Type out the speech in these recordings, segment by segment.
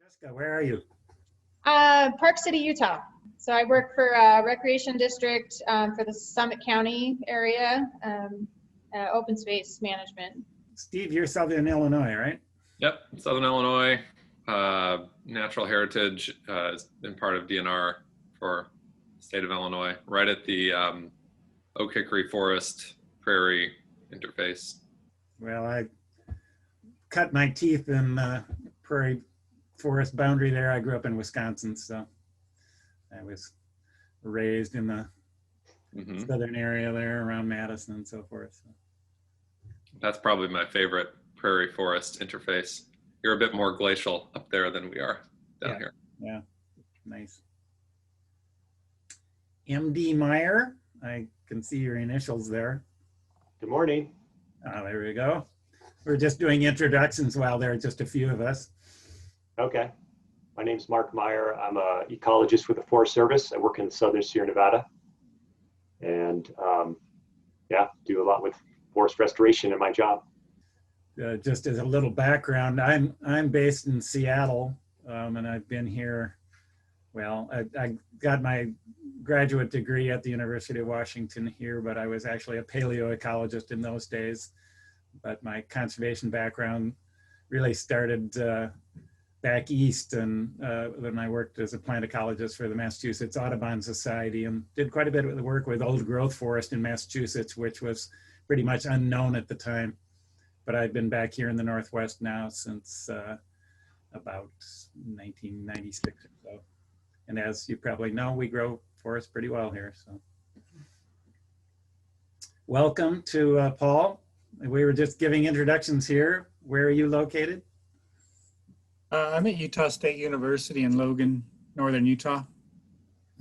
Jessica, where are you? Park City, Utah. So I work for Recreation District for the Summit County area, open space management. Steve, you're Southern Illinois, right? Yep, Southern Illinois. Natural Heritage has been part of DNR for the state of Illinois, right at the Oak Hickory Forest Prairie interface. Well, I cut my teeth in prairie forest boundary there. I grew up in Wisconsin, so I was raised in the southern area there around Madison and so forth. So. That's probably my favorite prairie forest interface. You're a bit more glacial up there than we are down here. Yeah, nice. MD Meyer, I can see your initials there. Good morning. There we go. We're just doing introductions while there are just a few of us. Okay. My name's Mark Meyer. I'm an ecologist with the Forest Service. I work in Southern Sierra Nevada. And yeah, do a lot with forest restoration in my job. Just as a little background, I'm based in Seattle, and I've been here. Well, I got my graduate degree at the University of Washington here, but I was actually a paleoecologist in those days. But my conservation background really started back east, and when I worked as a plant ecologist for the Massachusetts Audubon Society, and did quite a bit of work with old growth forest in Massachusetts, which was pretty much unknown at the time. But I've been back here in the Northwest now since about 1996 or so. And as you probably know, we grow forests pretty well here. So, welcome to Paul. We were just giving introductions here. Where are you located? I'm at Utah State University in Logan, Northern Utah.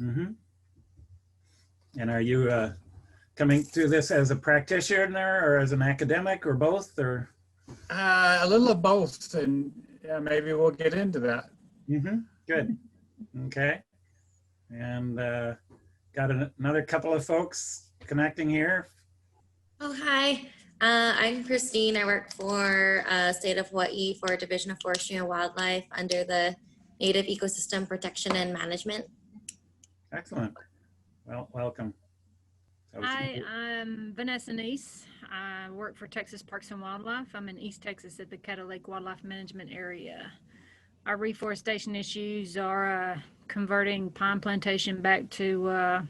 Mm-hmm. And are you coming to this as a practitioner or as an academic or both? Or A little of both, and maybe we'll get into that. Mm-hmm. Good. Okay. And got another couple of folks connecting here. Oh, hi. I'm Christine. I work for State of Hawaii for Division of Forestry and Wildlife under the Native Ecosystem Protection and Management. Excellent. Well, welcome. Hi, I'm Vanessa Neese. I work for Texas Parks and Wildlife. I'm in East Texas at the Caddo Lake Wildlife Management Area. Our reforestation issues are converting pine plantation back to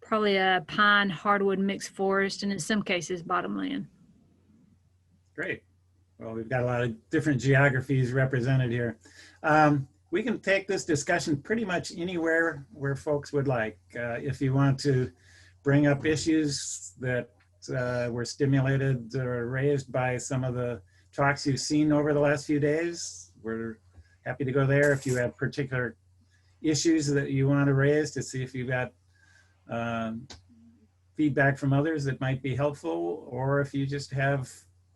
probably a pine hardwood mixed forest, and in some cases bottomland. Great. Well, we've got a lot of different geographies represented here. We can take this discussion pretty much anywhere where folks would like. If you want to bring up issues that were stimulated or raised by some of the talks you've seen over the last few days, we're happy to go there. If you have particular issues that you want to raise to see if you've got feedback from others that might be helpful, or if you just have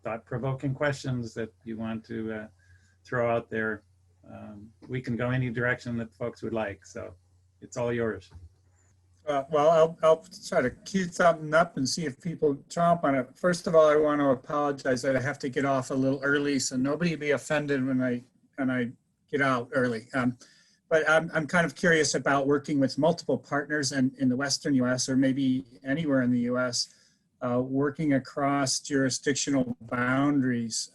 thought-provoking questions that you want to throw out there, we can go any direction that folks would like. So it's all yours. Well, I'll try to cue something up and see if people chomp on it. First of all, I want to apologize that I have to get off a little early, so nobody be offended when I get out early. But I'm kind of curious about working with multiple partners in the Western U.S. or maybe anywhere in the U.S. Working across jurisdictional boundaries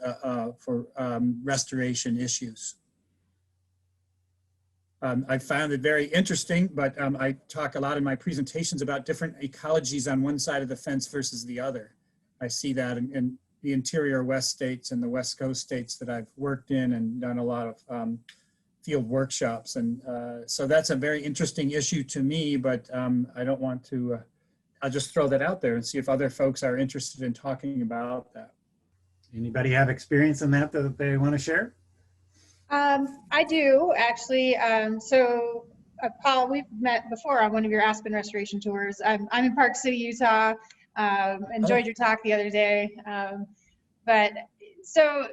for restoration issues. I found it very interesting, but I talk a lot in my presentations about different ecologies on one side of the fence versus the other. I see that in the interior West states and the West Coast states that I've worked in and done a lot of field workshops. And so that's a very interesting issue to me, but I don't want to, I'll just throw that out there and see if other folks are interested in talking about that. Anybody have experience in that they want to share? I do actually. So Paul, we've met before on one of your Aspen restoration tours. I'm in Park City, Utah. Enjoyed your talk the other day. But so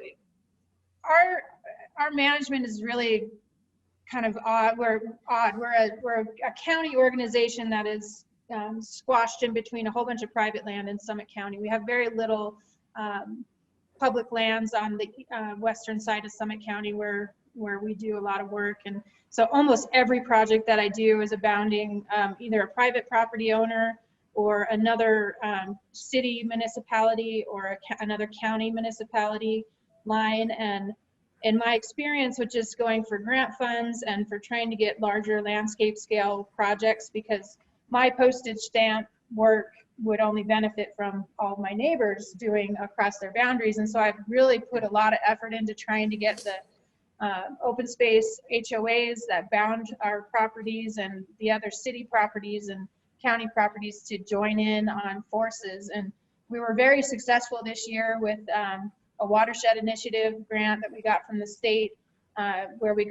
our management is really kind of odd. We're a county organization that is squashed in between a whole bunch of private land in Summit County. We have very little public lands on the western side of Summit County where where we do a lot of work. And so almost every project that I do is abounding either a private property owner or another city municipality or another county municipality line. And in my experience with just going for grant funds and for trying to get larger landscape scale projects, because my postage stamp work would only benefit from all my neighbors doing across their boundaries. And so I've really put a lot of effort into trying to get the open space HOAs that bound our properties and the other city properties and county properties to join in on forces. And we were very successful this year with a watershed initiative grant that we got from the state, where we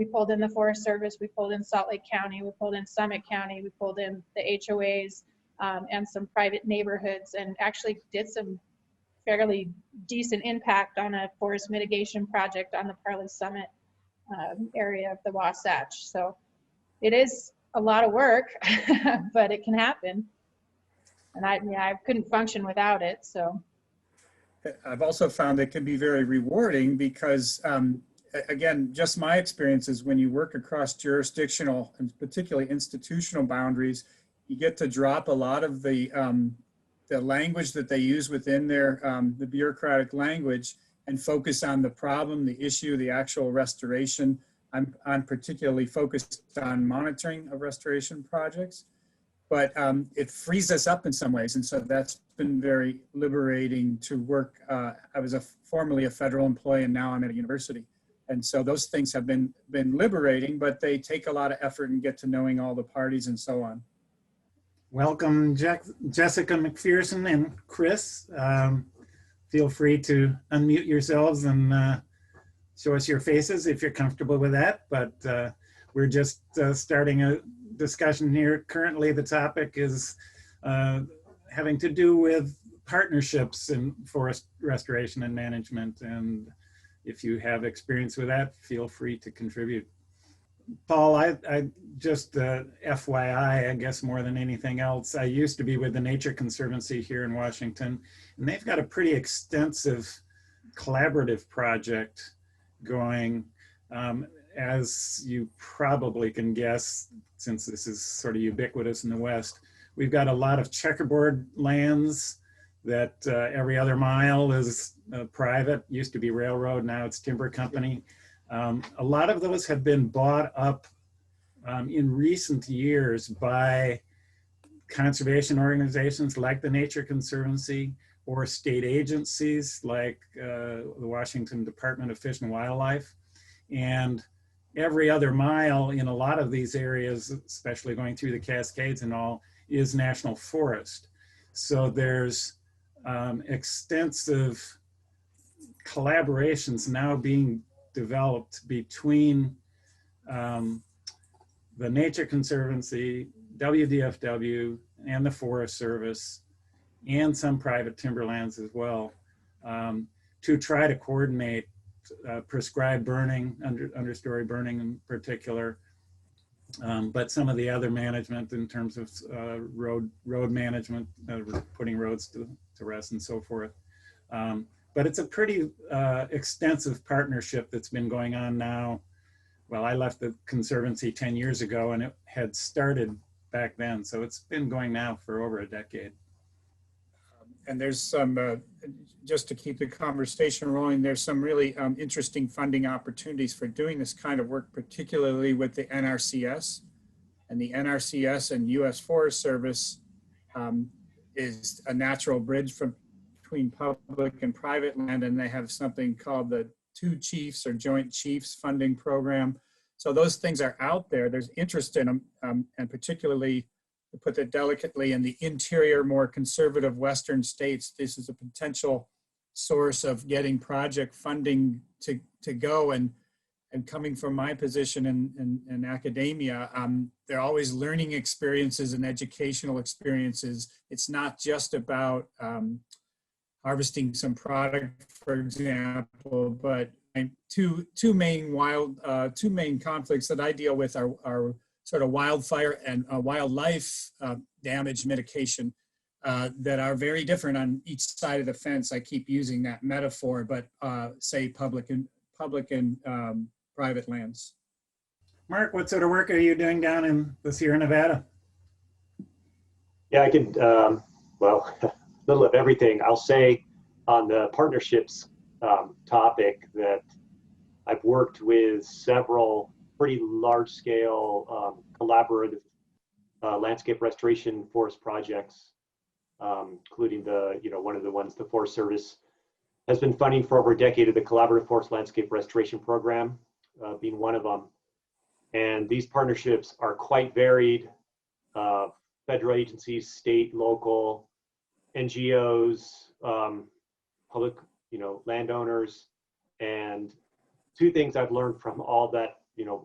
pulled in the Forest Service, we pulled in Salt Lake County, we pulled in Summit County, we pulled in the HOAs and some private neighborhoods, and actually did some fairly decent impact on a forest mitigation project on the Parley Summit area of the Wasatch. So it is a lot of work, but it can happen. And I couldn't function without it, so. I've also found it can be very rewarding because, again, just my experience is when you work across jurisdictional and particularly institutional boundaries, you get to drop a lot of the language that they use within their the bureaucratic language and focus on the problem, the issue, the actual restoration. I'm particularly focused on monitoring of restoration projects, but it frees us up in some ways, and so that's been very liberating to work. I was formerly a federal employee, and now I'm at a university, and so those things have been liberating, but they take a lot of effort and get to knowing all the parties and so on. Welcome, Jessica McPherson and Chris. Feel free to unmute yourselves and show us your faces if you're comfortable with that. But we're just starting a discussion here. Currently, the topic is having to do with partnerships in forest restoration and management. And if you have experience with that, feel free to contribute. Paul, I just FYI, I guess more than anything else, I used to be with the Nature Conservancy here in Washington, and they've got a pretty extensive collaborative project going. As you probably can guess, since this is sort of ubiquitous in the West, we've got a lot of checkerboard lands that every other mile is private. Used to be railroad, now it's timber company. A lot of those have been bought up in recent years by conservation organizations like the Nature Conservancy or state agencies like the Washington Department of Fish and Wildlife. And every other mile in a lot of these areas, especially going through the Cascades and all, is national forest. So there's extensive collaborations now being developed between the Nature Conservancy, WDFW, and the Forest Service, and some private timberlands as well, to try to coordinate prescribed burning, understory burning in particular, but some of the other management in terms of road management, putting roads to rest and so forth. But it's a pretty extensive partnership that's been going on now. Well, I left the Conservancy 10 years ago and it had started back then. So it's been going now for over a decade. And there's some, just to keep the conversation rolling, there's some really interesting funding opportunities for doing this kind of work, particularly with the NRCS. And the NRCS and US Forest Service is a natural bridge between public and private land, and they have something called the Two Chiefs or Joint Chiefs funding program. So those things are out there. There's interest in them, and particularly, to put that delicately, in the interior, more conservative Western states, this is a potential source of getting project funding to go. And coming from my position in academia, there are always learning experiences and educational experiences. It's not just about harvesting some product, for example, but two main conflicts that I deal with are sort of wildfire and wildlife damage mitigation that are very different on each side of the fence. I keep using that metaphor, but say public and private lands. Mark, what sort of work are you doing down in the Sierra Nevada? Yeah, I could, well, a little of everything. I'll say on the partnerships topic that I've worked with several pretty large scale collaborative landscape restoration forest projects, including one of the ones the Forest Service has been funding for over a decade of the Collaborative Forest Landscape Restoration Program, being one of them. And these partnerships are quite varied. Federal agencies, state, local, NGOs, public, landowners. And two things I've learned from all that,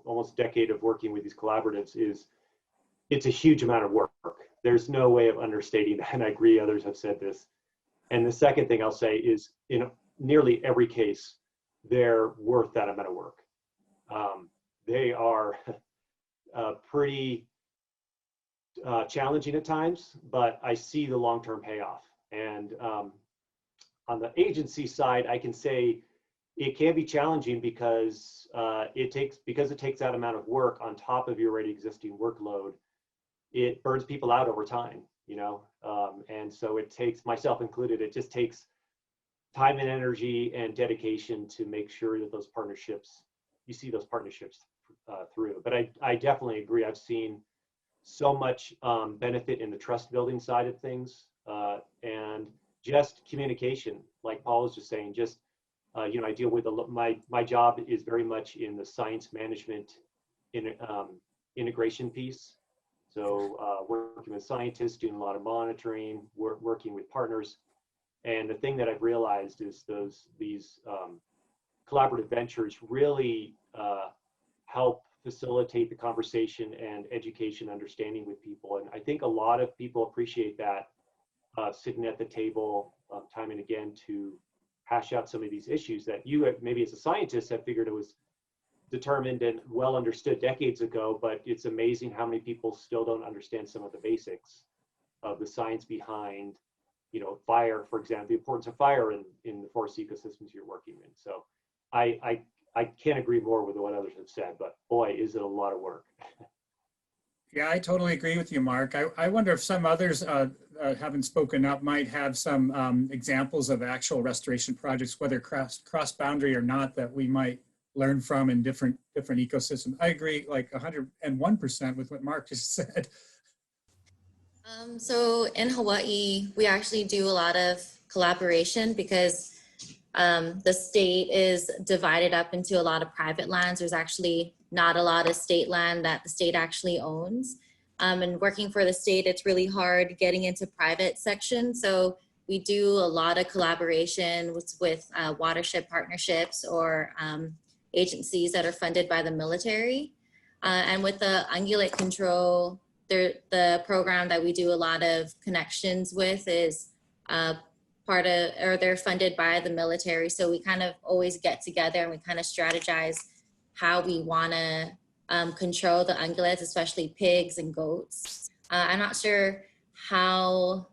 almost decade of working with these collaboratives is it's a huge amount of work. There's no way of understating that, and I agree others have said this. And the second thing I'll say is in nearly every case, they're worth that amount of work. They are pretty challenging at times, but I see the long-term payoff. And on the agency side, I can say it can be challenging because it takes that amount of work on top of your already existing workload. It burns people out over time, and so it takes, myself included, it just takes time and energy and dedication to make sure that you see those partnerships through. But I definitely agree. I've seen so much benefit in the trust building side of things, and just communication, like Paul was just saying. Just I deal with my job is very much in the science management integration piece. So working with scientists, doing a lot of monitoring, working with partners. And the thing that I've realized is these collaborative ventures really help facilitate the conversation and education, understanding with people. And I think a lot of people appreciate that, sitting at the table time and again to hash out some of these issues that you have, maybe as a scientist, have figured it was determined and well understood decades ago, but it's amazing how many people still don't understand some of the basics of the science behind, fire, for example, the importance of fire in the forest ecosystems you're working in. So I can't agree more with what others have said, but boy, is it a lot of work. Yeah, I totally agree with you, Mark. I wonder if some others haven't spoken up might have some examples of actual restoration projects, whether cross-boundary or not, that we might learn from in different ecosystems. I agree like 101% with what Mark just said. So in Hawaii, we actually do a lot of collaboration because the state is divided up into a lot of private lands. There's actually not a lot of state land that the state actually owns. And working for the state, it's really hard getting into private sections. So we do a lot of collaboration with watershed partnerships or agencies that are funded by the military. And with the ungulate control, the program that we do a lot of connections with is they're funded by the military. So we kind of always get together and we kind of strategize how we want to control the ungulates, especially pigs and goats. I'm not sure how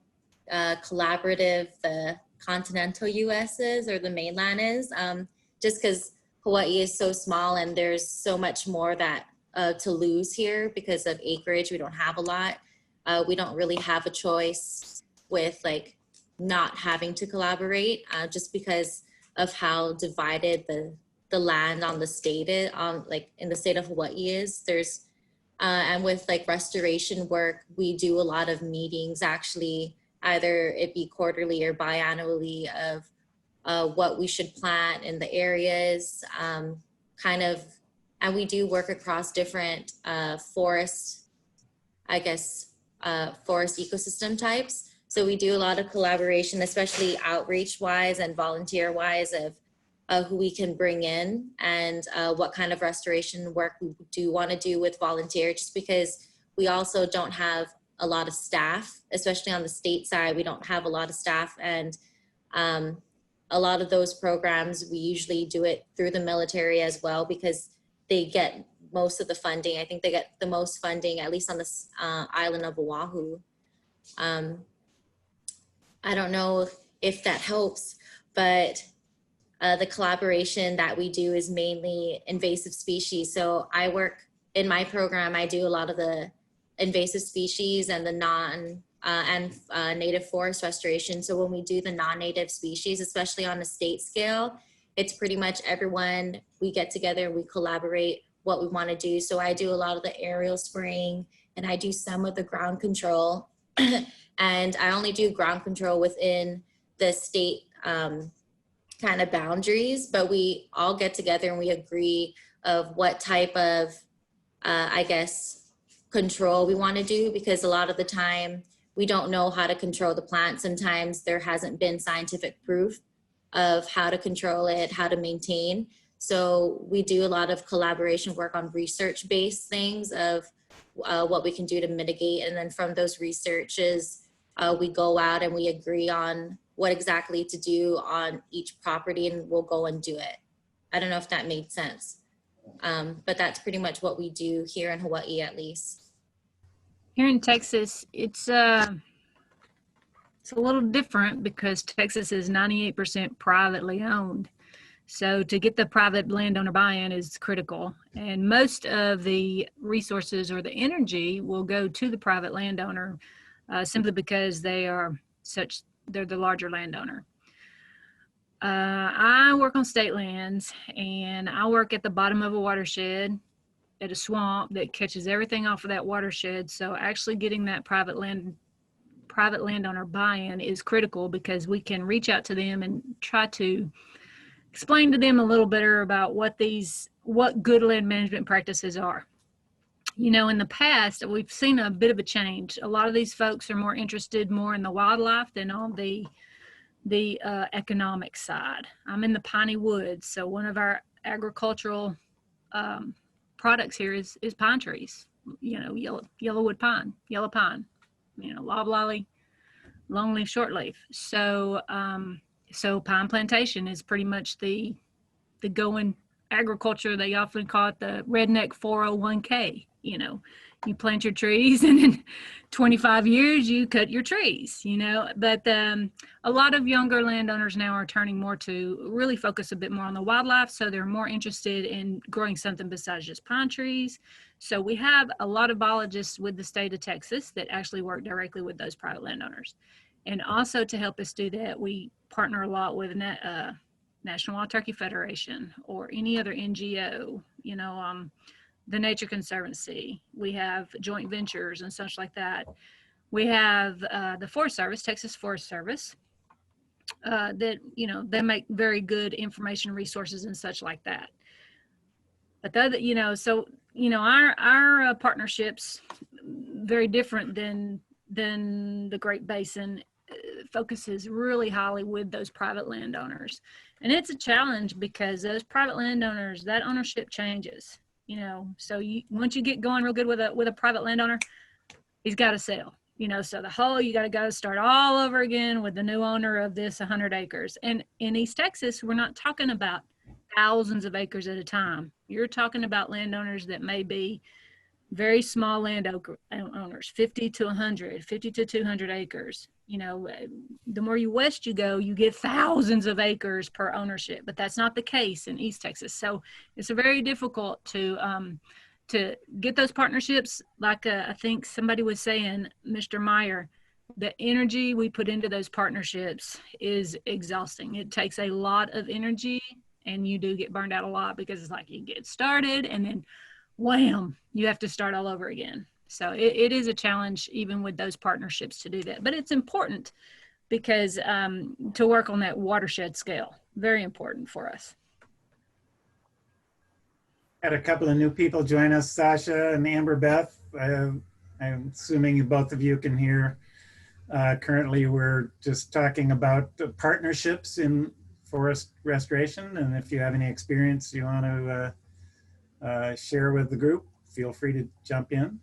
collaborative the continental US is or the mainland is, just because Hawaii is so small and there's so much more that to lose here because of acreage. We don't have a lot. We don't really have a choice with like not having to collaborate just because of how divided the land on the state is, like in the state of Hawaii is. There's and with like restoration work, we do a lot of meetings, actually, either it be quarterly or biannually, of what we should plant in the areas, and we do work across different forest ecosystem types. So we do a lot of collaboration, especially outreach wise and volunteer wise, of who we can bring in and what kind of restoration work we do want to do with volunteer, just because we also don't have a lot of staff, especially on the state side. We don't have a lot of staff, and a lot of those programs, we usually do it through the military as well, because they get most of the funding. I think they get the most funding, at least on this island of Oahu. I don't know if that helps, but The collaboration that we do is mainly invasive species. So I work in my program, I do a lot of the invasive species and the native forest restoration. So when we do the non-native species, especially on a state scale, it's pretty much everyone, we get together, we collaborate what we want to do. So I do a lot of the aerial spraying and I do some of the ground control. And I only do ground control within the state kind of boundaries, but we all get together and we agree of what type of, I guess, control we want to do, because a lot of the time we don't know how to control the plant. Sometimes there hasn't been scientific proof of how to control it, how to maintain. So we do a lot of collaboration work on research-based things of what we can do to mitigate. And then from those researches, we go out and we agree on what exactly to do on each property, and we'll go and do it. I don't know if that made sense. But that's pretty much what we do here in Hawaii, at least. Here in Texas, it's a little different because Texas is 98% privately owned. So to get the private landowner buy-in is critical. And most of the resources or the energy will go to the private landowner simply because they're the larger landowner. I work on state lands and I work at the bottom of a watershed at a swamp that catches everything off of that watershed. So actually getting that private landowner buy-in is critical because we can reach out to them and try to explain to them a little better about what good land management practices are. You know, in the past, we've seen a bit of a change. A lot of these folks are more interested more in the wildlife than on the economic side. I'm in the piney woods, so one of our agricultural products here is pine trees. You know, yellow pine, you know, loblolly, longleaf, shortleaf. So pine plantation is pretty much the going agriculture. They often call it the redneck 401k. You know, you plant your trees and in 25 years you cut your trees, you know. But a lot of younger landowners now are turning more to really focus a bit more on the wildlife. So they're more interested in growing something besides just pine trees. So we have a lot of biologists with the state of Texas that actually work directly with those private landowners. And also to help us do that, we partner a lot with National Wild Turkey Federation or any other NGO, you know, the Nature Conservancy. We have joint ventures and such like that. We have the Forest Service, Texas Forest Service, that, you know, they make very good information resources and such like that. But the other, you know, so, you know, our partnerships very different than the Great Basin focuses really highly with those private landowners. And it's a challenge because those private landowners, that ownership changes. You know, so once you get going real good with a private landowner, he's got to sell, you know, so you got to go start all over again with the new owner of this 100 acres. And in East Texas, we're not talking about thousands of acres at a time. You're talking about landowners that may be very small landowners, 50 to 100, 50 to 200 acres. You know, the more west you go, you get thousands of acres per ownership, but that's not the case in East Texas. So it's very difficult to get those partnerships. Like I think somebody was saying, Mr. Meyer, the energy we put into those partnerships is exhausting. It takes a lot of energy and you do get burned out a lot because it's like you get started and then wham, you have to start all over again. So it is a challenge even with those partnerships to do that. But it's important because to work on that watershed scale, very important for us. Had a couple of new people join us, Sasha and Amber Beth. I'm assuming both of you can hear. Currently, we're just talking about partnerships in forest restoration. And if you have any experience you want to share with the group, feel free to jump in.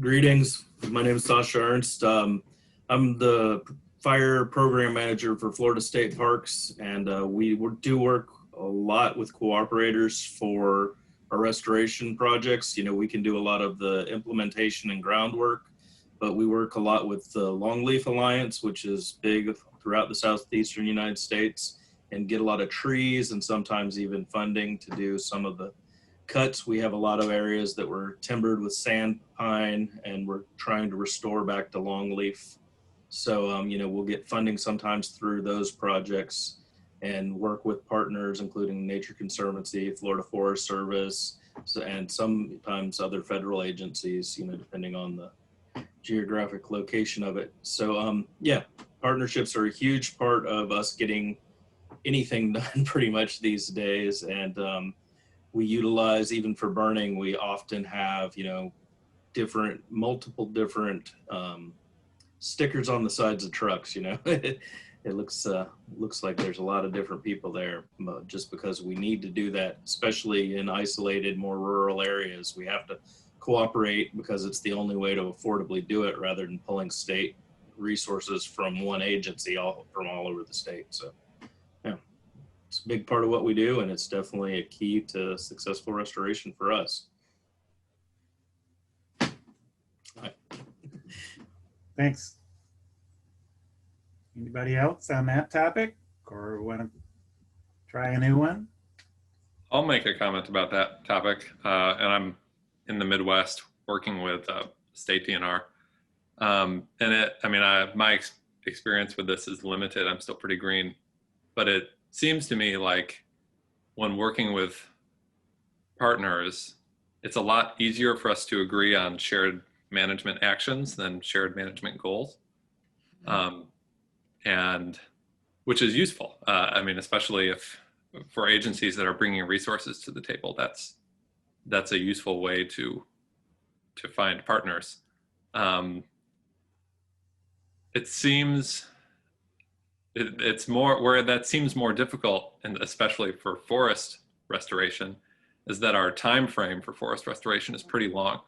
Greetings. My name is Sasha Ernst. I'm the fire program manager for Florida State Parks, and we do work a lot with cooperators for our restoration projects. You know, we can do a lot of the implementation and groundwork, but we work a lot with the Longleaf Alliance, which is big throughout the southeastern United States, and get a lot of trees and sometimes even funding to do some of the cuts. We have a lot of areas that were timbered with sand pine and we're trying to restore back to longleaf. So, we'll get funding sometimes through those projects and work with partners, including Nature Conservancy, Florida Forest Service, and sometimes other federal agencies, depending on the geographic location of it. So, partnerships are a huge part of us getting anything done pretty much these days. And we utilize, even for burning, we often have, multiple different stickers on the sides of trucks. It looks like there's a lot of different people there, just because we need to do that, especially in isolated, more rural areas. We have to cooperate because it's the only way to affordably do it, rather than pulling state resources from one agency from all over the state. So yeah, it's a big part of what we do, and it's definitely a key to successful restoration for us. Thanks. Anybody else on that topic, or want to try a new one? I'll make a comment about that topic. And I'm in the Midwest working with state DNR. My experience with this is limited. I'm still pretty green, but it seems to me like when working with partners, it's a lot easier for us to agree on shared management actions than shared management goals. And which is useful. Especially if for agencies that are bringing resources to the table, that's a useful way to find partners. It seems it's more where that seems more difficult, and especially for forest restoration, is that our time frame for forest restoration is pretty long.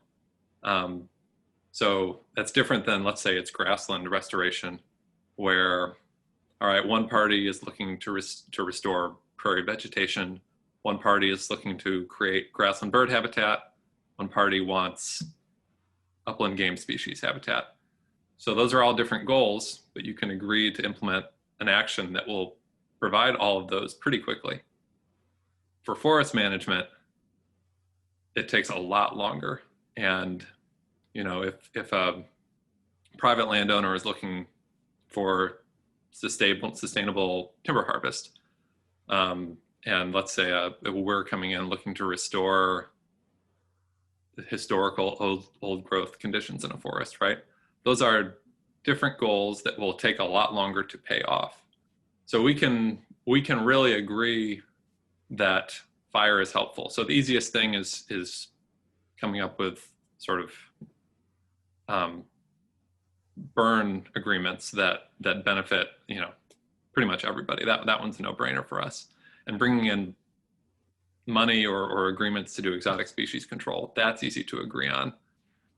So that's different than, let's say, it's grassland restoration, where, all right, one party is looking to restore prairie vegetation, one party is looking to create grassland bird habitat, one party wants upland game species habitat. So those are all different goals, but you can agree to implement an action that will provide all of those pretty quickly. For forest management, it takes a lot longer. And if a private landowner is looking for sustainable timber harvest, and let's say we're coming in looking to restore the historical old growth conditions in a forest, right? Those are different goals that will take a lot longer to pay off. So we can really agree that fire is helpful. So the easiest thing is coming up with sort of burn agreements that benefit pretty much everybody. That one's a no-brainer for us. And bringing in money or agreements to do exotic species control, that's easy to agree on.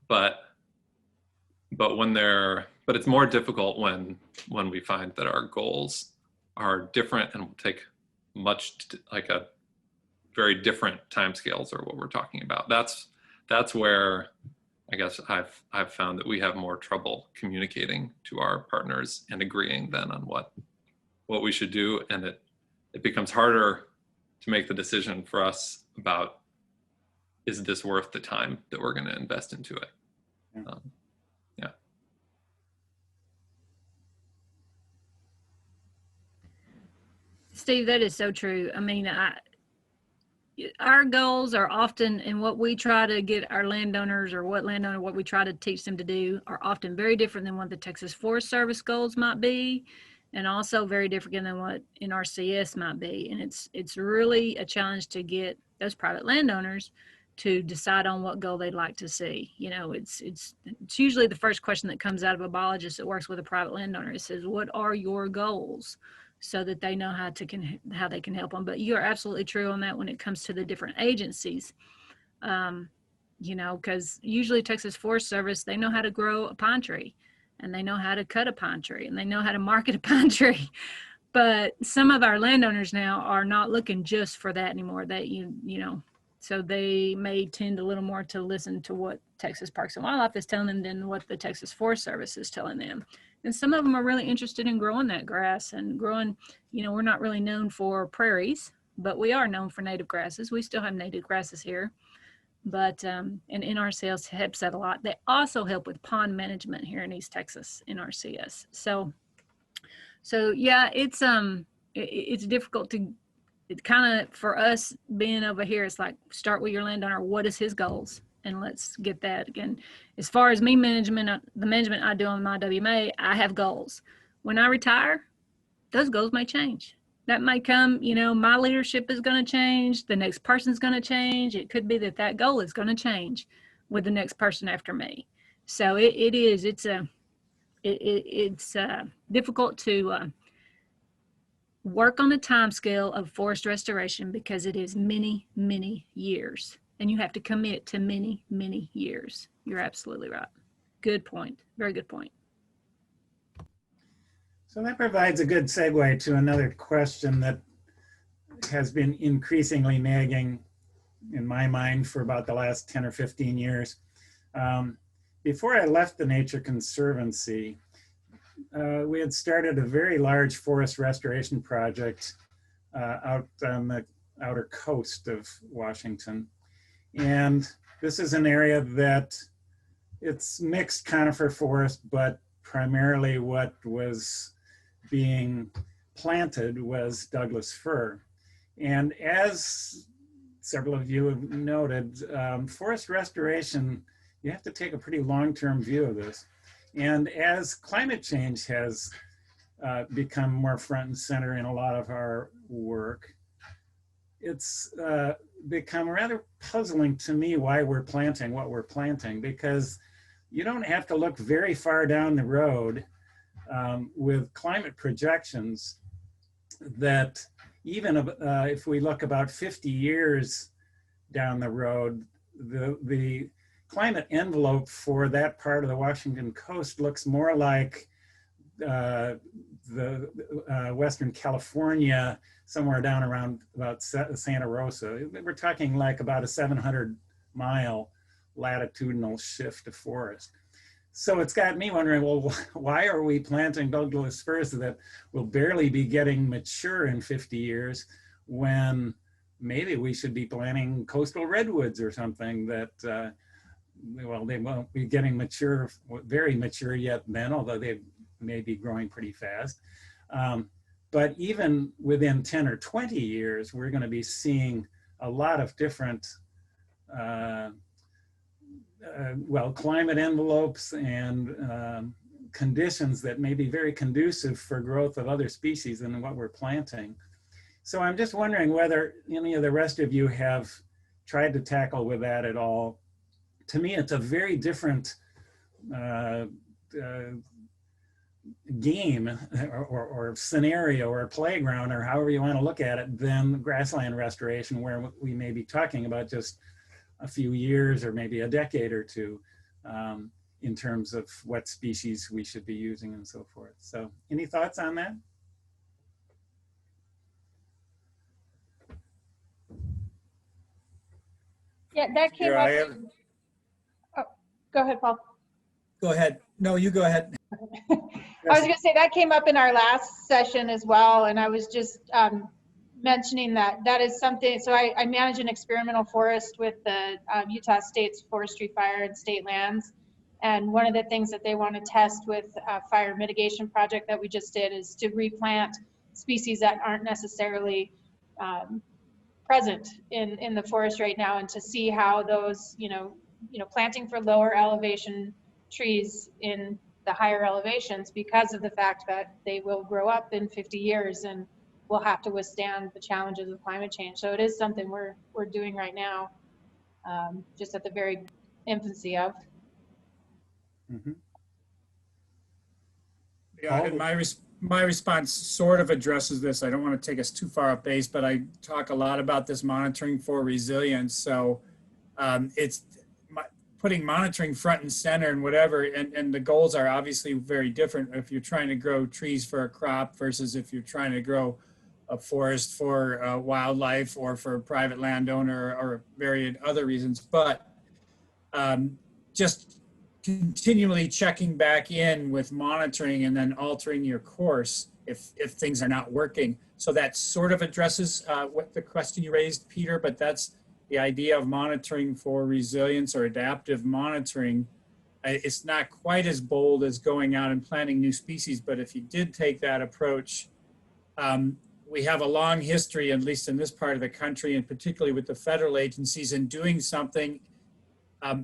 But it's more difficult when we find that our goals are different and will take a very different timescales or what we're talking about. That's where I guess I've found that we have more trouble communicating to our partners and agreeing then on what we should do, and it becomes harder to make the decision for us about, is this worth the time that we're going to invest into it? Yeah. Steve, that is so true. Our goals are often, and what we try to get our landowners, or what we try to teach them to do, are often very different than what the Texas Forest Service goals might be, and also very different than what NRCS might be. And it's really a challenge to get those private landowners to decide on what goal they'd like to see. It's usually the first question that comes out of a biologist that works with a private landowner. It says, what are your goals? So that they know how they can help them. But you are absolutely true on that when it comes to the different agencies. Because usually Texas Forest Service, they know how to grow a pine tree, and they know how to cut a pine tree, and they know how to market a pine tree. But some of our landowners now are not looking just for that anymore. They So they may tend a little more to listen to what Texas Parks and Wildlife is telling them than what the Texas Forest Service is telling them. And some of them are really interested in growing that grass and growing, we're not really known for prairies, but we are known for native grasses. We still have native grasses here. But and NRCS helps that a lot. They also help with pond management here in East Texas, NRCS. So yeah, it's difficult to, it kind of, for us being over here, it's like, start with your landowner. What is his goals? And let's get that. Again, as far as me management, the management I do on my WMA, I have goals. When I retire, those goals may change. That might come, my leadership is going to change. The next person's going to change. It could be that goal is going to change with the next person after me. So it's difficult to work on the time scale of forest restoration because it is many, many years. And you have to commit to many, many years. You're absolutely right. Good point. Very good point. So that provides a good segue to another question that has been increasingly nagging in my mind for about the last 10 or 15 years. Before I left the Nature Conservancy, we had started a very large forest restoration project out on the outer coast of Washington. And this is an area that it's mixed conifer forest, but primarily what was being planted was Douglas fir. And as several of you have noted, forest restoration, you have to take a pretty long-term view of this. And as climate change has become more front and center in a lot of our work, it's become rather puzzling to me why we're planting what we're planting, because you don't have to look very far down the road with climate projections that even if we look about 50 years down the road, the climate envelope for that part of the Washington coast looks more like the Western California, somewhere down around about Santa Rosa. We're talking like about a 700-mile latitudinal shift of forest. So it's got me wondering, well, why are we planting Douglas firs that will barely be getting mature in 50 years when maybe we should be planting coastal redwoods or something that, well, they won't be getting mature, very mature yet then, although they may be growing pretty fast. But even within 10 or 20 years, we're going to be seeing a lot of different well, climate envelopes and conditions that may be very conducive for growth of other species than what we're planting. So I'm just wondering whether any of the rest of you have tried to tackle with that at all. To me, it's a very different game or scenario or playground or however you want to look at it than grassland restoration, where we may be talking about just a few years or maybe a decade or two in terms of what species we should be using and so forth. So any thoughts on that? Yeah, that came up. Oh, go ahead, Paul. Go ahead. No, you go ahead. I was going to say that came up in our last session as well, and I was just mentioning that is something. So I manage an experimental forest with the Utah State's Forestry, Fire, and State Lands, and one of the things that they want to test with a fire mitigation project that we just did is to replant species that aren't necessarily present in the forest right now, and to see how those, planting for lower elevation trees in the higher elevations, because of the fact that they will grow up in 50 years and will have to withstand the challenges of climate change. So it is something we're doing right now, just at the very infancy of. Mm-hmm. Yeah, and my response sort of addresses this. I don't want to take us too far off base, but I talk a lot about this monitoring for resilience. So it's putting monitoring front and center and whatever, and the goals are obviously very different if you're trying to grow trees for a crop versus if you're trying to grow a forest for wildlife or for a private landowner or various other reasons, but just continually checking back in with monitoring and then altering your course if things are not working. So that sort of addresses what the question you raised, Peter, but that's the idea of monitoring for resilience or adaptive monitoring. It's not quite as bold as going out and planting new species, but if you did take that approach, we have a long history, at least in this part of the country, and particularly with the federal agencies, in doing something,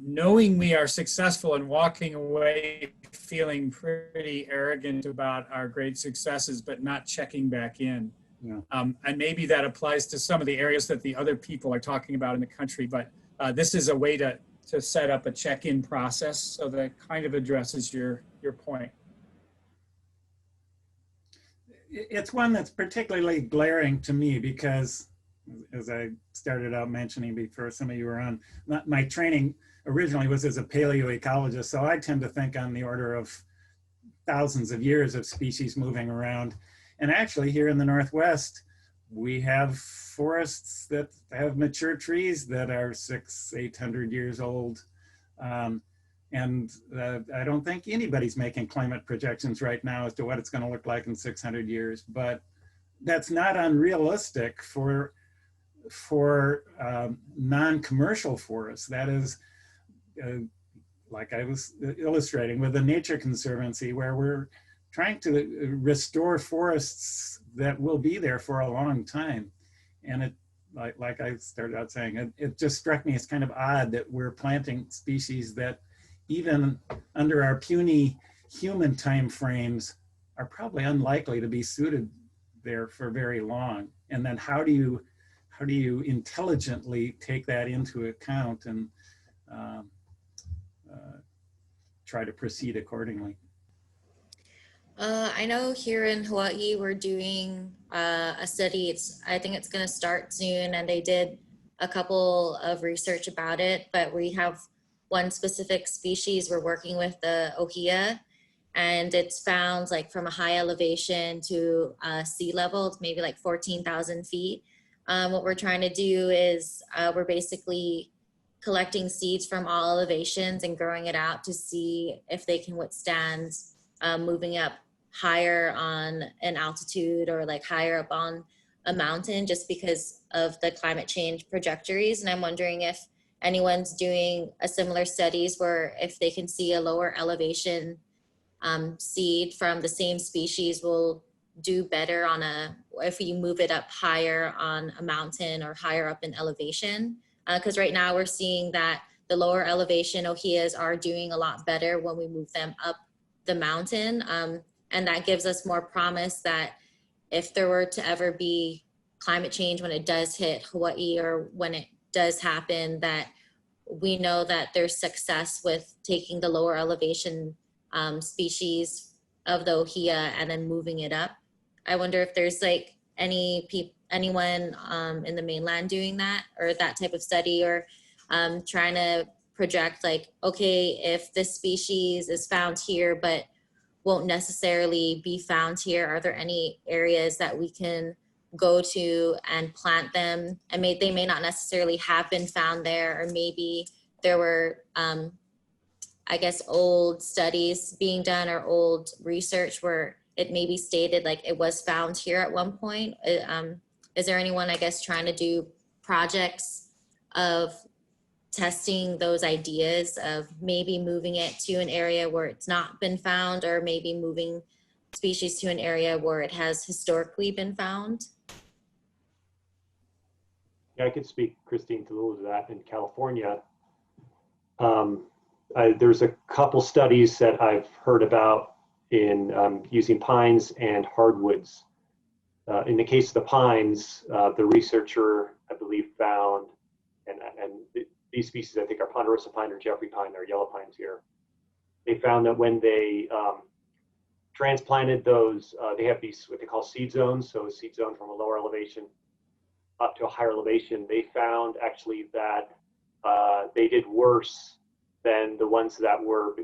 knowing we are successful and walking away feeling pretty arrogant about our great successes, but not checking back in. Yeah. And maybe that applies to some of the areas that the other people are talking about in the country, but this is a way to set up a check-in process, so that kind of addresses your point. It's one that's particularly glaring to me because, as I started out mentioning before some of you were on, my training originally was as a paleoecologist, so I tend to think on the order of thousands of years of species moving around. And actually here in the Northwest, we have forests that have mature trees that are 600-800 years old. And I don't think anybody's making climate projections right now as to what it's going to look like in 600 years, but that's not unrealistic for non-commercial forests. That is, like I was illustrating with the Nature Conservancy, where we're trying to restore forests that will be there for a long time. And it, like I started out saying, it just struck me as kind of odd that we're planting species that even under our puny human time frames are probably unlikely to be suited there for very long. And then how do you intelligently take that into account and try to proceed accordingly? I know here in Hawaii, we're doing a study. I think it's going to start soon, and they did a couple of research about it, but we have one specific species we're working with, the ohia, and it's found like from a high elevation to sea level, it's maybe like 14,000 feet. What we're trying to do is we're basically collecting seeds from all elevations and growing it out to see if they can withstand moving up higher on an altitude or like higher up on a mountain, just because of the climate change trajectories. And I'm wondering if anyone's doing a similar studies where if they can see a lower elevation seed from the same species will do better if you move it up higher on a mountain or higher up in elevation. Because right now we're seeing that the lower elevation ohias are doing a lot better when we move them up the mountain. And that gives us more promise that if there were to ever be climate change when it does hit Hawaii, or when it does happen, that we know that there's success with taking the lower elevation species of the ohia and then moving it up. I wonder if there's like anyone in the mainland doing that, or that type of study, or trying to project like, okay, if this species is found here but won't necessarily be found here, are there any areas that we can go to and plant them? And they may not necessarily have been found there, or maybe there were I guess old studies being done or old research where it may be stated like it was found here at one point. Is there anyone, I guess, trying to do projects of testing those ideas of maybe moving it to an area where it's not been found, or maybe moving species to an area where it has historically been found? Yeah, I could speak, Christine, to a little of that. In California, there's a couple studies that I've heard about in using pines and hardwoods. In the case of the pines, the researcher, I believe, found, and these species I think are ponderosa pine or Jeffrey pine, or yellow pines here. They found that when they transplanted those, they have these what they call seed zones. So a seed zone from a lower elevation up to a higher elevation. They found actually that they did worse than the ones that were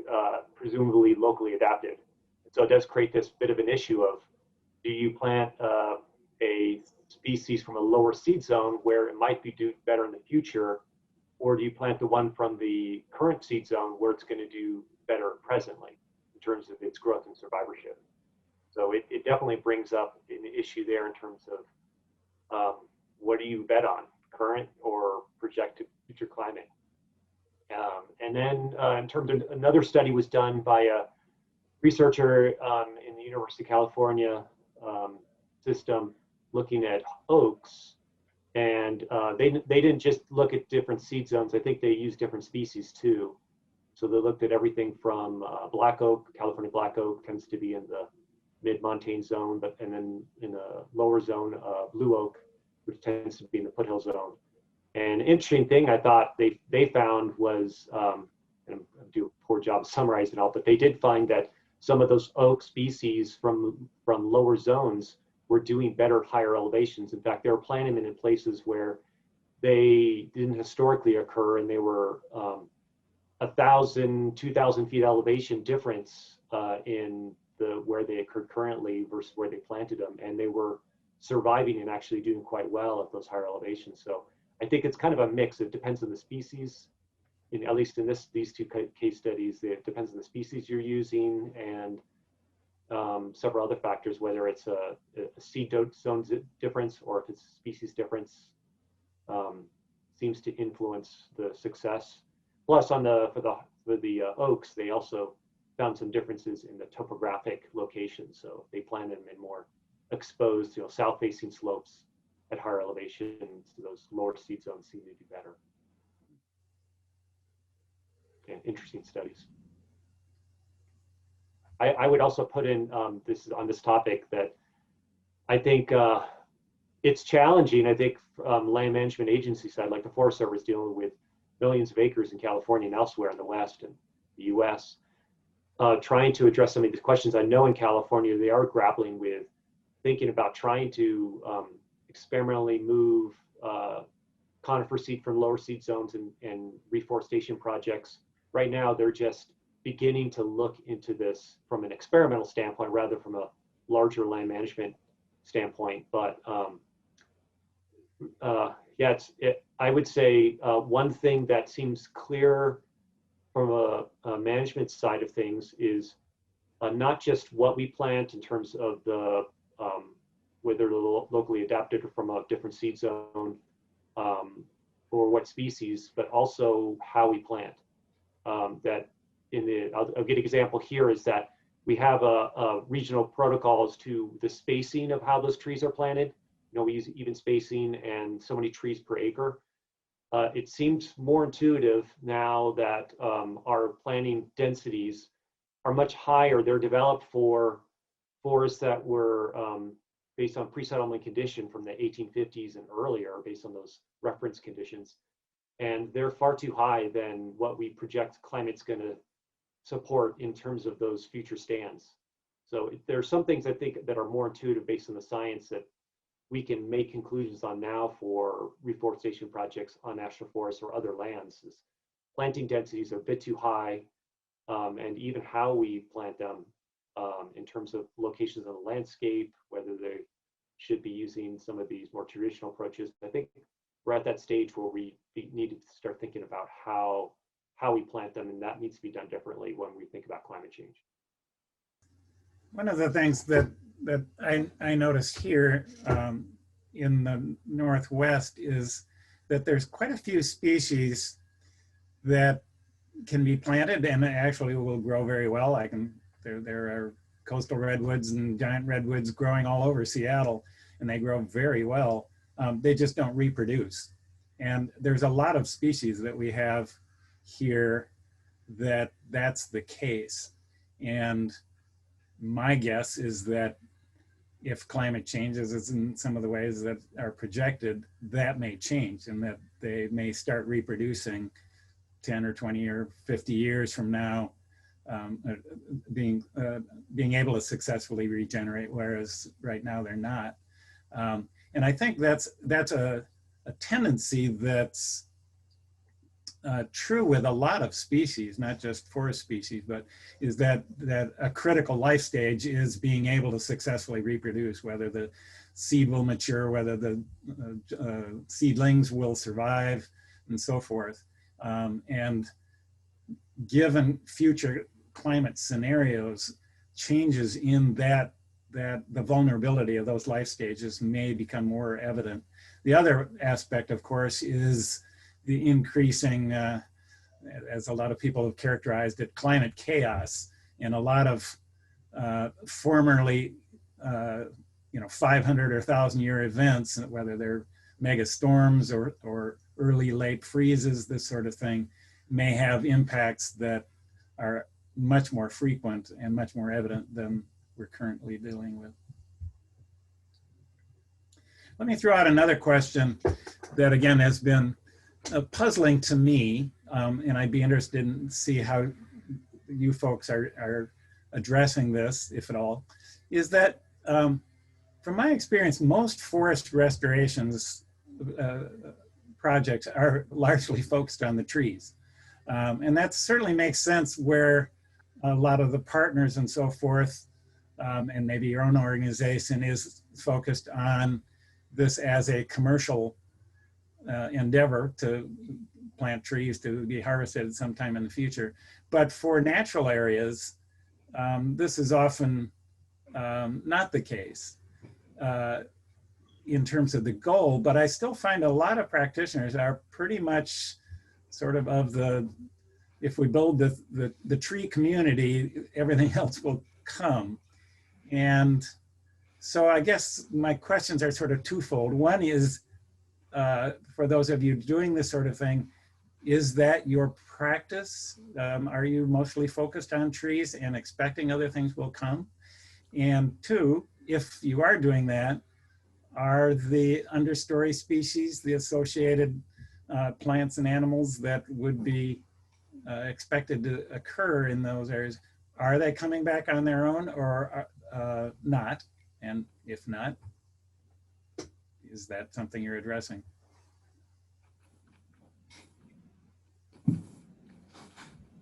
presumably locally adapted. So it does create this bit of an issue of, do you plant a species from a lower seed zone where it might be do better in the future, or do you plant the one from the current seed zone where it's going to do better presently in terms of its growth and survivorship? So it definitely brings up an issue there in terms of what do you bet on, current or projected future climate? And then in terms of another study was done by a researcher in the University of California system looking at oaks. And they didn't just look at different seed zones. I think they used different species too. So they looked at everything from black oak. California black oak tends to be in the mid-montane zone, and then in the lower zone, blue oak, which tends to be in the foothill zone. And an interesting thing I thought they found was, and I do a poor job of summarizing it all, but they did find that some of those oak species from lower zones were doing better at higher elevations. In fact, they were planting them in places where they didn't historically occur, and they were 1,000, 2,000 feet elevation difference in where they occurred currently versus where they planted them, and they were surviving and actually doing quite well at those higher elevations. So I think it's kind of a mix. It depends on the species. At least in these two case studies, it depends on the species you're using and several other factors, whether it's a seed zone difference or if it's a species difference, seems to influence the success. Plus, for the oaks, they also found some differences in the topographic location. So they planted them in more exposed, south-facing slopes at higher elevations. Those lower seed zones seem to do better. Yeah, interesting studies. I would also put in on this topic that I think it's challenging. I think land management agency side, like the Forest Service, dealing with millions of acres in California and elsewhere in the West and the U.S., trying to address some of these questions. I know in California they are grappling with thinking about trying to experimentally move conifer seed from lower seed zones and reforestation projects. Right now, they're just beginning to look into this from an experimental standpoint rather from a larger land management standpoint. But yeah, I would say one thing that seems clear from a management side of things is not just what we plant in terms of the whether locally adapted or from a different seed zone or what species, but also how we plant. That I'll get an example here is that we have a regional protocols to the spacing of how those trees are planted. We use even spacing and so many trees per acre. It seems more intuitive now that our planting densities are much higher. They're developed for forests that were based on pre-settlement condition from the 1850s and earlier, based on those reference conditions. And they're far too high than what we project climate's going to support in terms of those future stands. So there are some things I think that are more intuitive based on the science that we can make conclusions on now for reforestation projects on national forests or other lands. Planting densities are a bit too high, and even how we plant them in terms of locations on the landscape, whether they should be using some of these more traditional approaches. I think we're at that stage where we need to start thinking about how we plant them, and that needs to be done differently when we think about climate change. One of the things that I noticed here in the Northwest is that there's quite a few species that can be planted and actually will grow very well. There are coastal redwoods and giant redwoods growing all over Seattle, and they grow very well. They just don't reproduce. And there's a lot of species that we have here that's the case. And my guess is that if climate changes as in some of the ways that are projected, that may change and that they may start reproducing 10 or 20 or 50 years from now, being able to successfully regenerate, whereas right now they're not. And I think that's a tendency that's true with a lot of species, not just forest species, but is that a critical life stage is being able to successfully reproduce, whether seed will mature, whether the seedlings will survive, and so forth. And given future climate scenarios, changes in the vulnerability of those life stages may become more evident. The other aspect, of course, is the increasing, as a lot of people have characterized it, climate chaos. And a lot of formerly 500 or 1,000-year events, whether they're mega storms or early late freezes, this sort of thing, may have impacts that are much more frequent and much more evident than we're currently dealing with. Let me throw out another question that, again, has been puzzling to me, and I'd be interested in see how you folks are addressing this, if at all, is that from my experience, most forest restorations projects are largely focused on the trees. And that certainly makes sense where a lot of the partners and so forth, and maybe your own organization is focused on this as a commercial endeavor to plant trees to be harvested at some time in the future. But for natural areas, this is often not the case in terms of the goal, but I still find a lot of practitioners are pretty much sort of the, if we build the tree community, everything else will come. And so I guess my questions are sort of twofold. One is, for those of you doing this sort of thing, is that your practice? Are you mostly focused on trees and expecting other things will come? And two, if you are doing that, are the understory species, the associated plants and animals that would be expected to occur in those areas, are they coming back on their own or not? And if not, is that something you're addressing?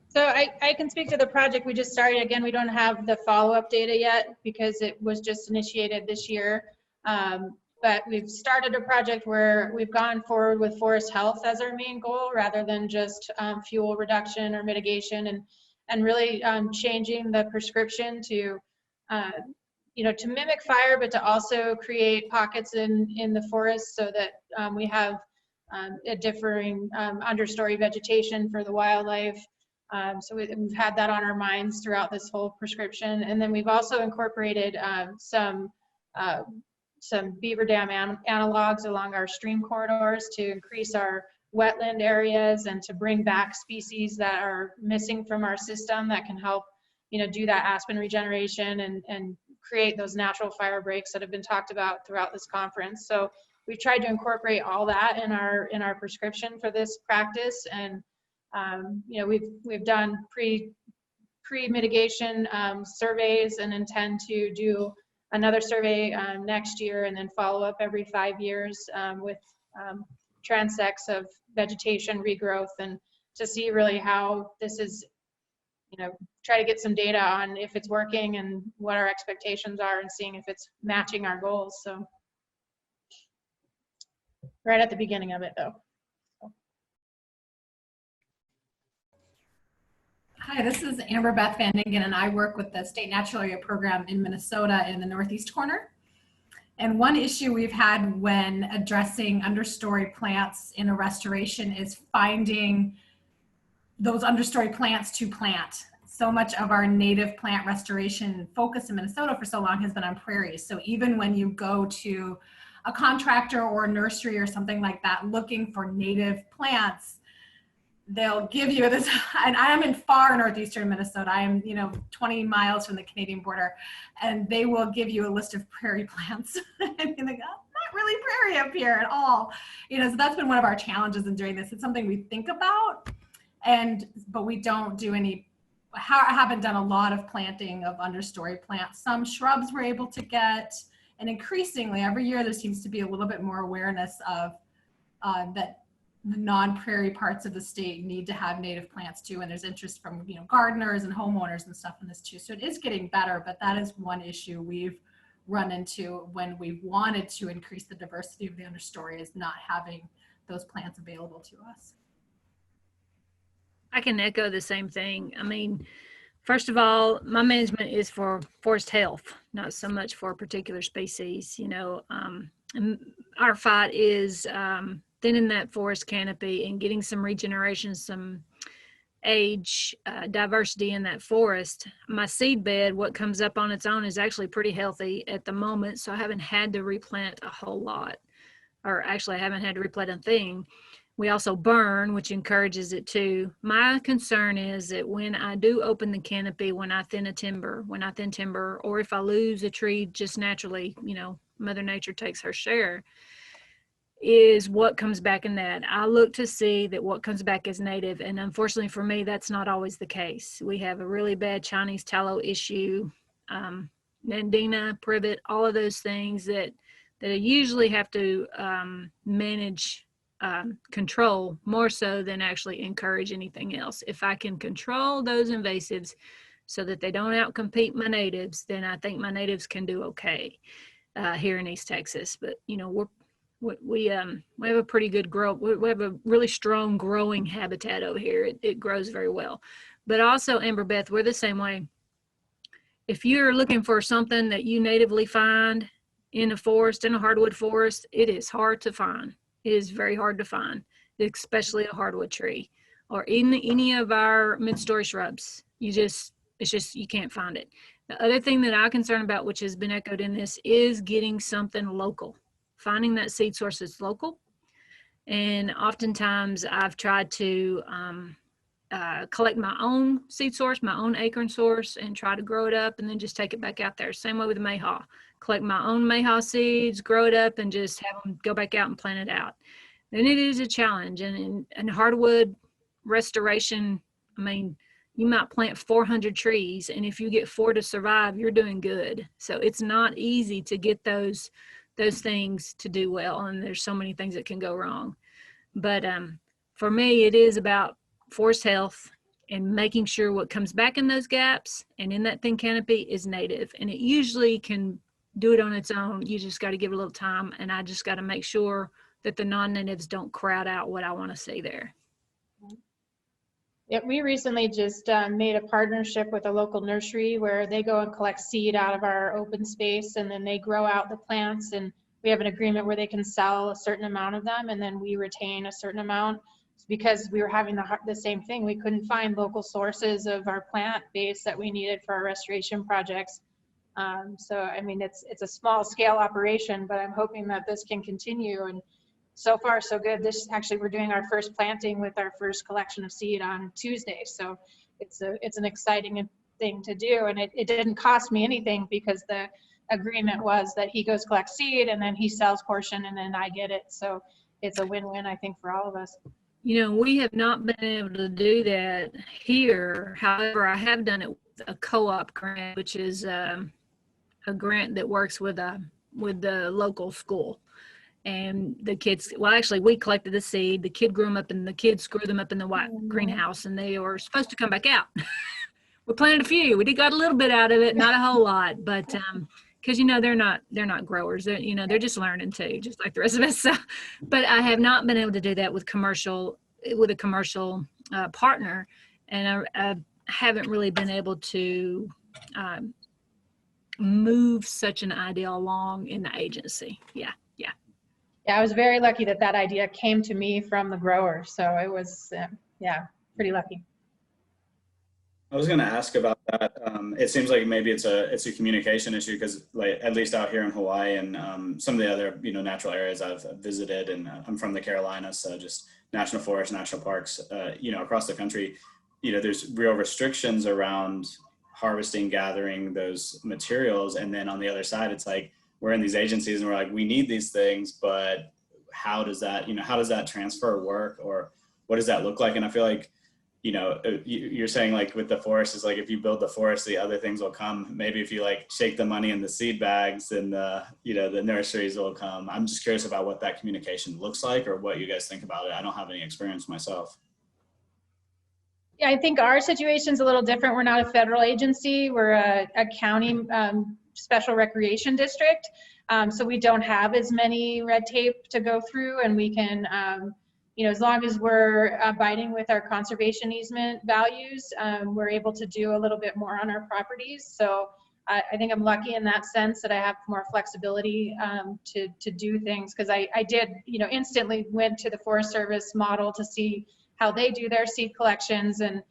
So I can speak to the project we just started. Again, we don't have the follow-up data yet because it was just initiated this year. But we've started a project where we've gone forward with forest health as our main goal rather than just fuel reduction or mitigation, and really changing the prescription to to mimic fire, but to also create pockets in the forest so that we have a differing understory vegetation for the wildlife. So we've had that on our minds throughout this whole prescription. And then we've also incorporated some beaver dam analogs along our stream corridors to increase our wetland areas and to bring back species that are missing from our system that can help do that aspen regeneration and create those natural fire breaks that have been talked about throughout this conference. So we've tried to incorporate all that in our prescription for this practice. And we've done pre-mitigation surveys and intend to do another survey next year and then follow up every 5 years with transects of vegetation regrowth, and to see really how this is, try to get some data on if it's working and what our expectations are, and seeing if it's matching our goals. So right at the beginning of it though. Hi, this is Amber Beth Van Dingen, and I work with the State Natural Area Program in Minnesota in the northeast corner. And one issue we've had when addressing understory plants in a restoration is finding those understory plants to plant. So much of our native plant restoration focus in Minnesota for so long has been on prairies. So even when you go to a contractor or a nursery or something like that looking for native plants, they'll give you this, and I am in far northeastern Minnesota. I am, 20 miles from the Canadian border, and they will give you a list of prairie plants. And you're like, oh, not really prairie up here at all. So that's been one of our challenges in doing this. It's something we think about, but we don't do any, haven't done a lot of planting of understory plants. Some shrubs we're able to get, and increasingly every year there seems to be a little bit more awareness of that the non-prairie parts of the state need to have native plants too, and there's interest from gardeners and homeowners and stuff in this too. So it is getting better, but that is one issue we've run into when we wanted to increase the diversity of the understory is not having those plants available to us. I can echo the same thing. I mean, first of all, my management is for forest health, not so much for a particular species. You know, and our fight is thinning that forest canopy and getting some regeneration, some age diversity in that forest. My seed bed, what comes up on its own, is actually pretty healthy at the moment, so I haven't had to replant a whole lot, or actually I haven't had to replant a thing. We also burn, which encourages it too. My concern is that when I do open the canopy, when I thin timber, or if I lose a tree just naturally, you know, Mother Nature takes her share, is what comes back in that. I look to see that what comes back is native. And unfortunately for me, that's not always the case. We have a really bad Chinese tallow issue, Nandina, privet, all of those things that I usually have to manage, control more so than actually encourage anything else. If I can control those invasives so that they don't outcompete my natives, then I think my natives can do okay here in East Texas. But you know, we have a pretty good grow. We have a really strong growing habitat over here. It grows very well. But also, Amber Beth, we're the same way. If you're looking for something that you natively find in a forest, in a hardwood forest, it is hard to find. It is very hard to find, especially a hardwood tree or in any of our mid-story shrubs. You can't find it. The other thing that I'm concerned about, which has been echoed in this, is getting something local, finding that seed source that's local. And oftentimes I've tried to collect my own seed source, my own acorn source, and try to grow it up and then just take it back out there. Same way with the mayhaw. Collect my own mayhaw seeds, grow it up, and just have them go back out and plant it out. And it is a challenge. And in hardwood restoration, I mean, you might plant 400 trees, and if you get 4 to survive, you're doing good. So it's not easy to get those things to do well, and there's so many things that can go wrong. But for me, it is about forest health and making sure what comes back in those gaps and in that thin canopy is native. And it usually can do it on its own. You just got to give it a little time, and I just got to make sure that the non-natives don't crowd out what I want to see there. Yeah, we recently just made a partnership with a local nursery where they go and collect seed out of our open space, and then they grow out the plants, and we have an agreement where they can sell a certain amount of them, and then we retain a certain amount. Because we were having the same thing, we couldn't find local sources of our plant base that we needed for our restoration projects. So I mean, it's a small scale operation, but I'm hoping that this can continue. And so far so good. This actually, we're doing our first planting with our first collection of seed on Tuesday. So it's an exciting thing to do. And it didn't cost me anything because the agreement was that he goes collect seed and then he sells portion and then I get it. So it's a win-win, I think, for all of us. You know, we have not been able to do that here. However, I have done it with a co-op grant, which is a grant that works with the local school. And the kids, well, actually, we collected the seed. The kids grew them up in the white greenhouse, and they were supposed to come back out. We planted a few. We got a little bit out of it, not a whole lot, but because you know they're not growers. They're just learning too, just like the rest of us. So, but I have not been able to do that with a commercial partner, and I haven't really been able to move such an idea along in the agency. Yeah, I was very lucky that idea came to me from the grower. So it was, pretty lucky. I was going to ask about that. It seems like maybe it's a communication issue because, like, at least out here in Hawaii and some of the other natural areas I've visited, and I'm from the Carolinas, so just national forests, national parks, across the country, there's real restrictions around harvesting, gathering those materials, and then on the other side, it's like we're in these agencies and we're like, we need these things, but how does that transfer work, or what does that look like? And I feel like, you're saying like with the forest is like, if you build the forest, the other things will come. Maybe if you like shake the money in the seed bags, then the nurseries will come. I'm just curious about what that communication looks like or what you guys think about it. I don't have any experience myself. Yeah, I think our situation's a little different. We're not a federal agency. We're a county special recreation district. So we don't have as many red tape to go through, and we can, you know, as long as we're abiding with our conservation easement values, we're able to do a little bit more on our properties. So I think I'm lucky in that sense that I have more flexibility to do things, because I did, you know, instantly went to the Forest Service model to see how they do their seed collections, and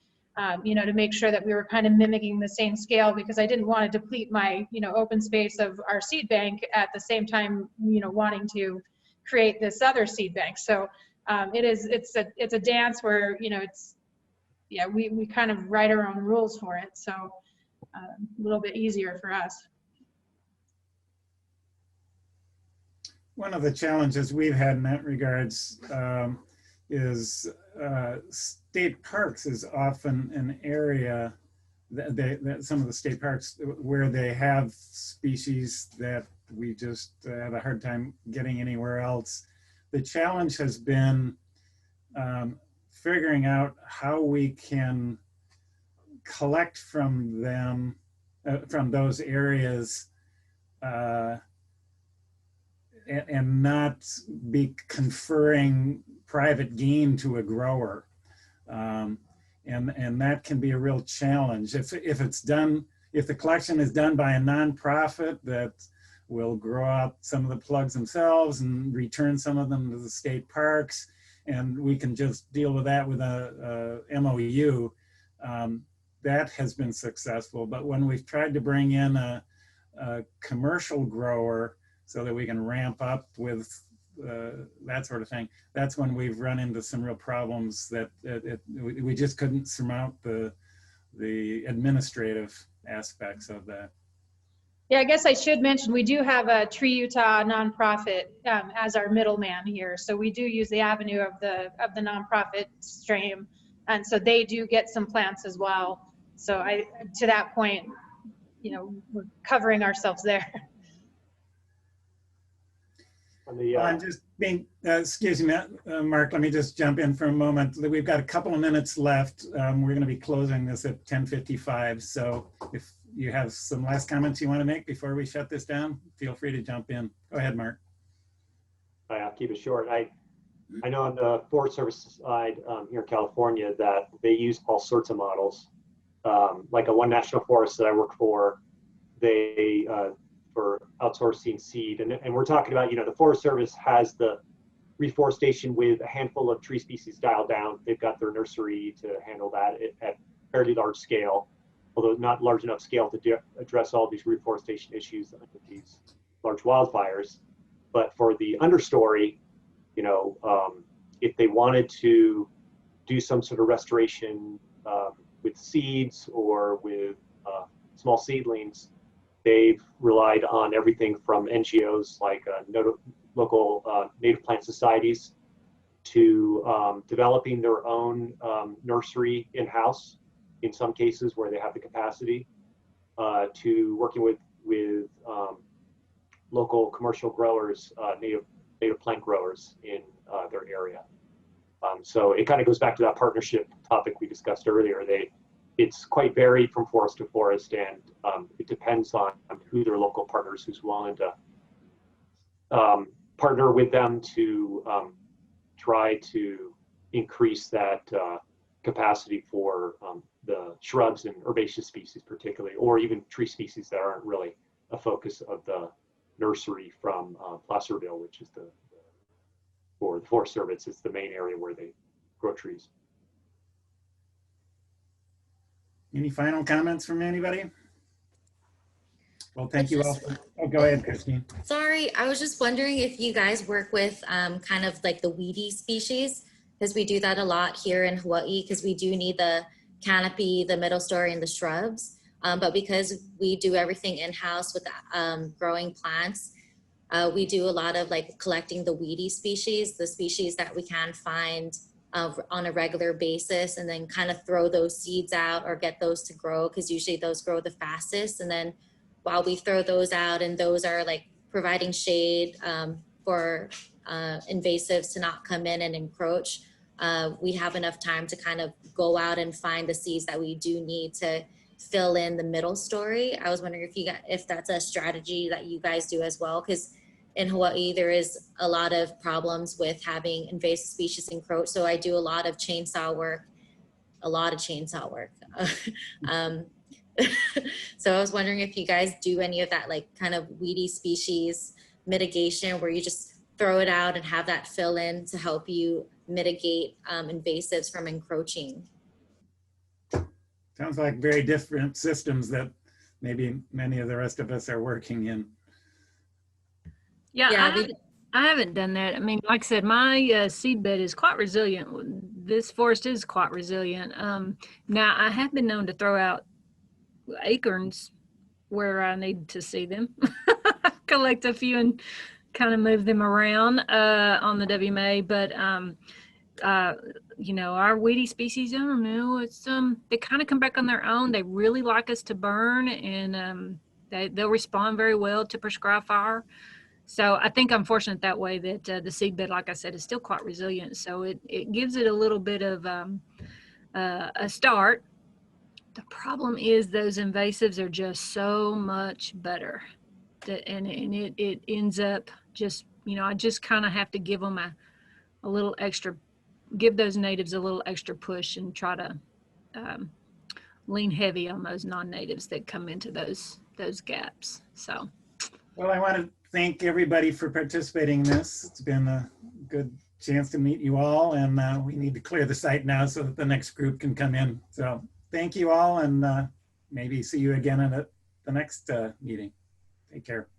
you know, to make sure that we were kind of mimicking the same scale, because I didn't want to deplete my, you know, open space of our seed bank at the same time, you know, wanting to create this other seed bank. So it's a dance where, you know, it's, yeah, we kind of write our own rules for it. So a little bit easier for us. One of the challenges we've had in that regards is state parks is often an area that some of the state parks where they have species that we just have a hard time getting anywhere else. The challenge has been figuring out how we can collect from them, from those areas, and not be conferring private gain to a grower. And that can be a real challenge. If it's done, if the collection is done by a nonprofit that will grow out some of the plugs themselves and return some of them to the state parks, and we can just deal with that with a MOU, that has been successful. But when we've tried to bring in a commercial grower so that we can ramp up with that sort of thing, that's when we've run into some real problems that we just couldn't surmount the administrative aspects of that. Yeah, I guess I should mention, we do have a Tree Utah nonprofit as our middleman here. So we do use the avenue of the nonprofit stream. And so they do get some plants as well. So to that point, you know, we're covering ourselves there. I'm just being, excuse me, Mark, let me just jump in for a moment. We've got a couple of minutes left. We're going to be closing this at 10:55. So if you have some last comments you want to make before we shut this down, feel free to jump in. Go ahead, Mark. I'll keep it short. I know on the Forest Service side here in California that they use all sorts of models. Like a One National Forest that I work for, they for outsourcing seed, and we're talking about, you know, the Forest Service has the reforestation with a handful of tree species dialed down. They've got their nursery to handle that at fairly large scale, although not large enough scale to address all these reforestation issues under these large wildfires. But for the understory, you know, if they wanted to do some sort of restoration with seeds or with small seedlings, they've relied on everything from NGOs like local native plant societies to developing their own nursery in-house in some cases where they have the capacity, to working with local commercial growers, native plant growers in their area. So it kind of goes back to that partnership topic we discussed earlier. It's quite varied from forest to forest, and it depends on who their local partners, who's willing to partner with them to try to increase that capacity for the shrubs and herbaceous species particularly, or even tree species that aren't really a focus of the nursery from Placerville, which is for the Forest Service, it's the main area where they grow trees. Any final comments from anybody? Well, thank you all. Oh, go ahead, Christine. Sorry, I was just wondering if you guys work with kind of like the weedy species, because we do that a lot here in Hawaii, because we do need the canopy, the middle story, and the shrubs. But because we do everything in-house with growing plants, we do a lot of like collecting the weedy species, the species that we can find on a regular basis, and then kind of throw those seeds out or get those to grow, because usually those grow the fastest. And then while we throw those out, and those are like providing shade for invasives to not come in and encroach, we have enough time to kind of go out and find the seeds that we do need to fill in the middle story. I was wondering if that's a strategy that you guys do as well, because in Hawaii there is a lot of problems with having invasive species encroach. So I do a lot of chainsaw work. So I was wondering if you guys do any of that, like kind of weedy species mitigation, where you just throw it out and have that fill in to help you mitigate invasives from encroaching. Sounds like very different systems that maybe many of the rest of us are working in. Yeah, I haven't done that. I mean, like I said, my seed bed is quite resilient. This forest is quite resilient. Now, I have been known to throw out acorns where I need to see them, collect a few and kind of move them around on the WMA. But you know, our weedy species, I don't know, it's they kind of come back on their own. They really like us to burn, and they'll respond very well to prescribed fire. So I think I'm fortunate that way, that the seedbed, like I said, is still quite resilient. So it gives it a little bit of a start. The problem is those invasives are just so much better, and it ends up just, you know, I just kind of have to give them a little extra, give those natives a little extra push and try to lean heavy on those non-natives that come into those gaps. So. Well, I want to thank everybody for participating in this. It's been a good chance to meet you all, and we need to clear the site now so that the next group can come in. So thank you all, and maybe see you again at the next meeting. Take care.